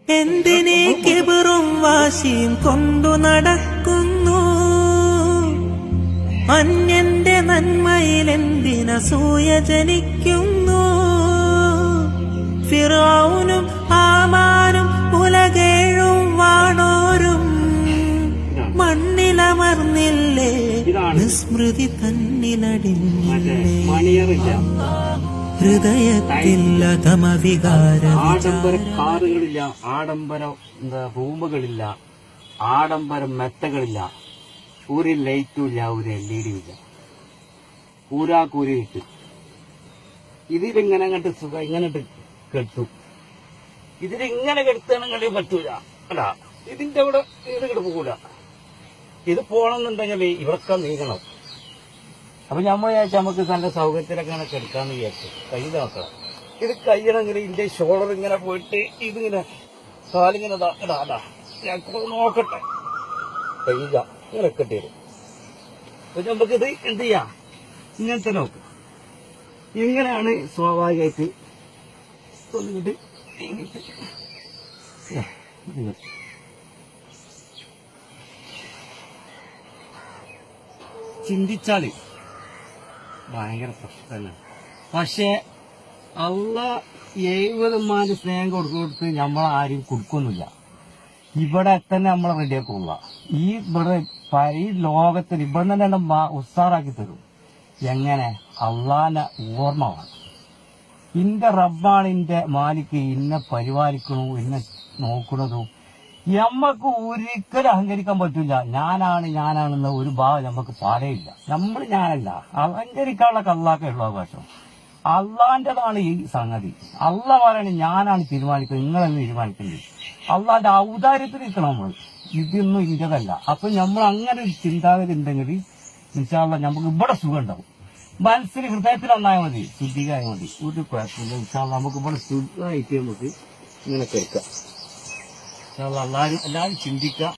എന്തിനീ കിബറും വാശിയും കൊണ്ടു നടക്കുന്നു? അന്യന്റെ നന്മയിൽ എന്തിനസൂയ ജനിക്കുന്നു? ഫിറഔനും ഹാമാനും ഉലകേഴും വാണോരും മണ്ണിലമർന്നില്ലേ, വിസ്മൃതി തന്നിലടിഞ്ഞില്ലേ? ഹൃദയത്തിൽ അധമവികാര ആഡംബര കാറുകളില്ല, ആഡംബര റൂമുകളില്ല, ആഡംബര മെത്തകളില്ല, ഒരു ലൈറ്റും ഇല്ല, ഒരു LED ഇല്ല, കൂരാക്കൂരിട്ട് ഇതിലിങ്ങനെ അങ്ങോട്ട് സുഖം ഇങ്ങനെ കെട്ടും. ഇതിലിങ്ങനെ കെടുത്താണെങ്കിൽ പറ്റൂല. അല്ല, ഇതിന്റെ അവിടെ ഇത് കിടക്കൂല. ഇത് പോണമെന്നുണ്ടെങ്കിൽ ഇവരൊക്കെ നീങ്ങണം. അപ്പൊ നമ്മൾ വിചാരിച്ച നമുക്ക് നല്ല സൗകര്യത്തിലൊക്കെ അങ്ങനെ കെടുക്കാന്ന് വിചാരിച്ചു. കൈ നോക്കണം. ഇത് കഴിയണമെങ്കിൽ ഇതിന്റെ ഷോൾഡർ ഇങ്ങനെ പോയിട്ട് ഇതിങ്ങനെ കാലിങ്ങനെ ഇടാ ഞാൻ നോക്കട്ടെ. കഴിയില്ല, ഇങ്ങനെ കെട്ടി വരും. അപ്പൊ നമുക്കിത് എന്ത് ചെയ്യാം, ഇങ്ങനത്തെ നോക്ക്. ഇങ്ങനെയാണ് സ്വാഭാവികമായിട്ട് തൊന്നിട്ട് ചിന്തിച്ചാല് ഭയങ്കര പ്രശ്നമാണ്. പക്ഷെ അള്ളാഹ് 70 സ്നേഹം കൊടുത്ത് നമ്മളാരും കൊടുക്കൊന്നുമില്ല. ഇവിടെ തന്നെ നമ്മളെ റെഡിയാക്കുക. ഈ ലോകത്തിൽ ഇവിടെ തന്നെ ഉസ്താറാക്കി തരും. എങ്ങനെ? അള്ളാന്റെ ഓർമ്മ വേണം. ഇന്റെ റബ്ബാണ് ഇന്റെ മാലിക്ക്, ഇന്നെ പരിപാലിക്കണു, ഇന്നെ നോക്കണതും. നമ്മക്ക് ഒരിക്കലും അഹങ്കരിക്കാൻ പറ്റില്ല. ഞാനാണെന്ന ഒരു ഭാവം നമുക്ക് പാടേയില്ല. നമ്മൾ ഞാനല്ല, അഹങ്കരിക്കാനുള്ള അള്ളാഹ്ക്കുള്ള അവകാശം. അള്ളാന്റേതാണ് ഈ സംഗതി. അള്ളാഹ് പറയണേ ഞാനാണ് തീരുമാനിക്കുന്നത്, നിങ്ങളെന്ന് തീരുമാനിക്കുന്നത്. അള്ളാന്റെ ഔദാര്യത്തിൽ നിൽക്കണം നമ്മൾ. ഇതൊന്നും ഇന്റേതല്ല. അപ്പൊ നമ്മൾ അങ്ങനെ ഒരു ചിന്താഗതി ഉണ്ടെങ്കിൽ ഇൻഷാ അല്ലാഹ് നമുക്ക് ഇവിടെ സുഖം ഉണ്ടാവും. മനസ്സിന് ഹൃദയത്തിൽ ഒന്നായാൽ മതി, ശുദ്ധിക്കായാൽ മതി, ഒരു കുഴപ്പമില്ല. ഇൻഷാ അല്ലാഹ് നമുക്ക് ഇവിടെ സുഖമായിട്ട് നമുക്ക് ഇങ്ങനെ കേൾക്കാം. എല്ലാവരും ചിന്തിക്കുക.